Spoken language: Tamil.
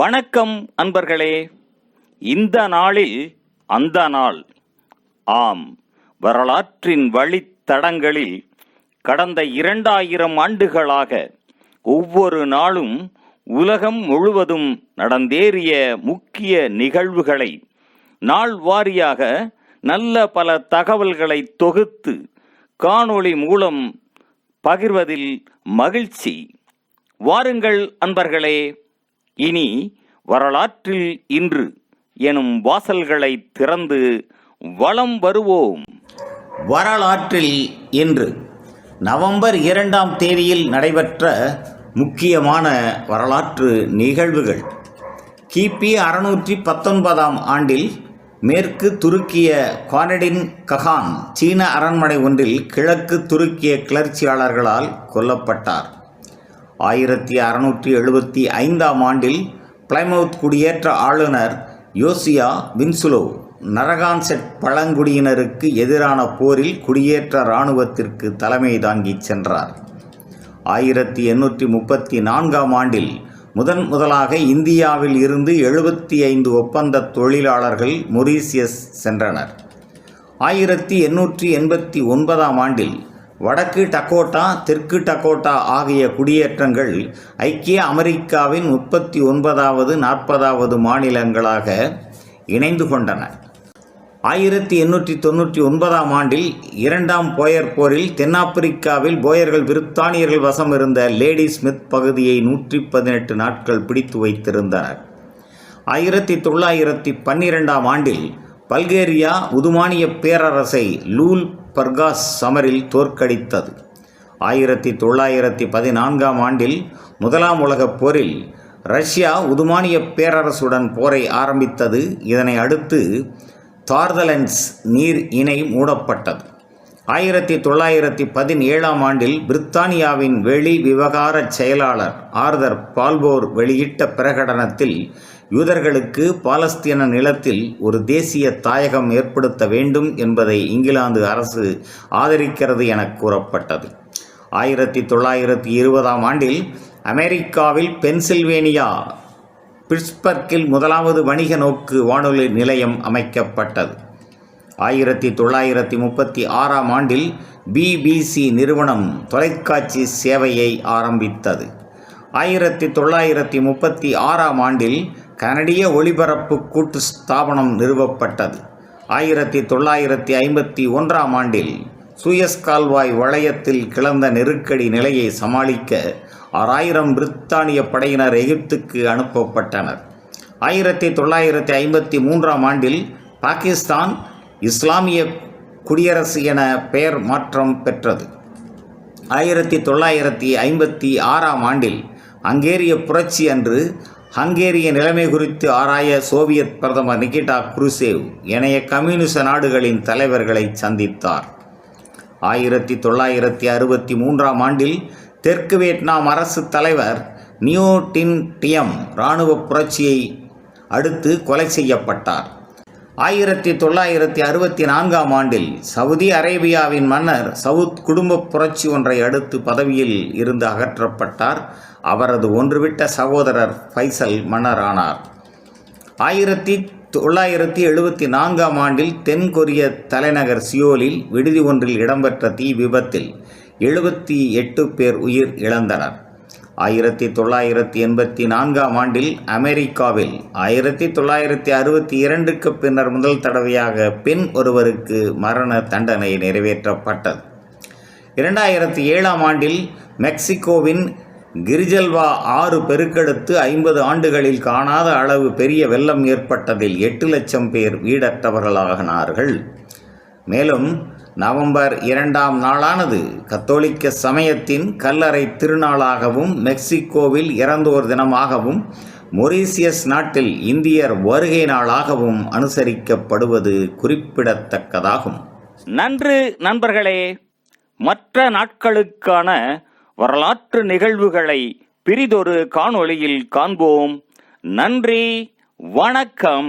வணக்கம் அன்பர்களே. இந்த நாளில் அந்த நாள். ஆம், வரலாற்றின் வழித்தடங்களில் கடந்த 2000 ஆண்டுகளாக ஒவ்வொரு நாளும் உலகம் முழுவதும் நடந்தேறிய முக்கிய நிகழ்வுகளை நாள் வாரியாக நல்ல பல தகவல்களை தொகுத்து காணொளி மூலம் பகிர்வதில் மகிழ்ச்சி. வாருங்கள் அன்பர்களே, இனி வரலாற்றில் இன்று எனும் வாசல்களை திறந்து வலம் வருவோம். வரலாற்றில் இன்று நவம்பர் 2ஆம் தேதியில் நடைபெற்ற முக்கியமான வரலாற்று நிகழ்வுகள். கிபி 619ஆம் ஆண்டில் மேற்கு துருக்கிய கானடின் ககான் சீன அரண்மனை ஒன்றில் கிழக்கு துருக்கிய கிளர்ச்சியாளர்களால் கொல்லப்பட்டார். 1675ஆம் ஆண்டில் பிளைமவுத் குடியேற்ற ஆளுநர் யோசியா வின்சுலோ நரகான்செட் பழங்குடியினருக்கு எதிரான போரில் குடியேற்ற இராணுவத்திற்கு தலைமை தாங்கிச் சென்றார். 1834ஆம் ஆண்டில் முதலாக இந்தியாவில் இருந்து 75 ஒப்பந்த தொழிலாளர்கள் மொரீசியஸ் சென்றனர். 1889ஆம் ஆண்டில் வடக்கு டகோட்டா, தெற்கு டகோட்டா ஆகிய குடியேற்றங்கள் ஐக்கிய அமெரிக்காவின் 39வது 40வது மாநிலங்களாக இணைந்து கொண்டன. 1899ஆம் ஆண்டில் 2ஆம் போயர் போரில் தென்னாப்பிரிக்காவில் போயர்கள் பிரித்தானியர்கள் வசம் இருந்த லேடி ஸ்மித் பகுதியை 118 நாட்கள் பிடித்து வைத்திருந்தனர். 1912ஆம் ஆண்டில் பல்கேரியா உதுமானிய பேரரசை லூல் பர்காஸ் சமரில் தோற்கடித்தது. 1914ஆம் ஆண்டில் முதலாம் உலகப் போரில் ரஷ்யா உதுமானிய பேரரசுடன் போரை ஆரம்பித்தது. இதனை அடுத்து தார்தலென்ஸ் நீர் இணை மூடப்பட்டது. 1917ஆம் ஆண்டில் பிரித்தானியாவின் வெளி விவகார செயலாளர் ஆர்தர் பால்போர் வெளியிட்ட பிரகடனத்தில் யூதர்களுக்கு பாலஸ்தீன நிலத்தில் ஒரு தேசிய தாயகம் ஏற்படுத்த வேண்டும் என்பதை இங்கிலாந்து அரசு ஆதரிக்கிறது என கூறப்பட்டது. 1920ஆம் ஆண்டில் அமெரிக்காவில் பென்சில்வேனியா பிட்ஸ்பர்க்கில் முதலாவது வணிக நோக்கு வானொலி நிலையம் அமைக்கப்பட்டது. 1936ஆம் ஆண்டில் பிபிசி நிறுவனம் தொலைக்காட்சி சேவையை ஆரம்பித்தது. 1936ஆம் ஆண்டில் கனடிய ஒலிபரப்பு கூட்டு ஸ்தாபனம் நிறுவப்பட்டது. 1951ஆம் ஆண்டில் சூயஸ் கால்வாய் வளையத்தில் கிளந்த நெருக்கடி நிலையை சமாளிக்க 6000 பிரித்தானிய படையினர் எகிப்துக்கு அனுப்பப்பட்டனர். 1953ஆம் ஆண்டில் பாகிஸ்தான் இஸ்லாமிய குடியரசு என பெயர் மாற்றம் பெற்றது. 1956ஆம் ஆண்டில் ஹங்கேரிய புரட்சி அன்று ஹங்கேரிய நிலைமை குறித்து ஆராய சோவியத் பிரதமர் நிகிட்டா குருசேவ் ஏனைய கம்யூனிச நாடுகளின் தலைவர்களை சந்தித்தார். 1963ஆம் ஆண்டில் தெற்கு வியட்நாம் அரசு தலைவர் நியோ டின் டியம் இராணுவ புரட்சியை அடுத்து கொலை செய்யப்பட்டார். 1964ஆம் ஆண்டில் சவுதி அரேபியாவின் மன்னர் சவுத் குடும்ப புரட்சி ஒன்றை அடுத்து பதவியில் இருந்து அகற்றப்பட்டார். அவரது ஒன்றுவிட்ட சகோதரர் ஃபைசல் மன்னரானார். 1974ஆம் ஆண்டில் தென் கொரிய தலைநகர் சியோலில் விடுதி ஒன்றில் இடம்பெற்ற தீ விபத்தில் 78 பேர் உயிர் இழந்தனர். 1984ஆம் ஆண்டில் அமெரிக்காவில் 1962க்கு பின்னர் முதல் தடவையாக பெண் ஒருவருக்கு மரண தண்டனை நிறைவேற்றப்பட்டது. 2007ஆம் ஆண்டில் மெக்சிகோவின் கிரிஜல்வா ஆறு பெருக்கெடுத்து 50 ஆண்டுகளில் காணாத அளவு பெரிய வெள்ளம் ஏற்பட்டதில் 8 லட்சம் பேர் வீடற்றவர்களானார்கள். மேலும் நவம்பர் 2ஆம் நாளானது கத்தோலிக்க சமயத்தின் கல்லறை திருநாளாகவும் மெக்சிகோவில் இறந்தோர் தினமாகவும் மொரீசியஸ் நாட்டில் இந்தியர் வருகை நாளாகவும் அனுசரிக்கப்படுவது குறிப்பிடத்தக்கதாகும். நன்று நண்பர்களே. மற்ற நாட்களுக்கான வரலாற்று நிகழ்வுகளை பிரிதொரு காணொளியில் காண்போம். நன்றி, வணக்கம்.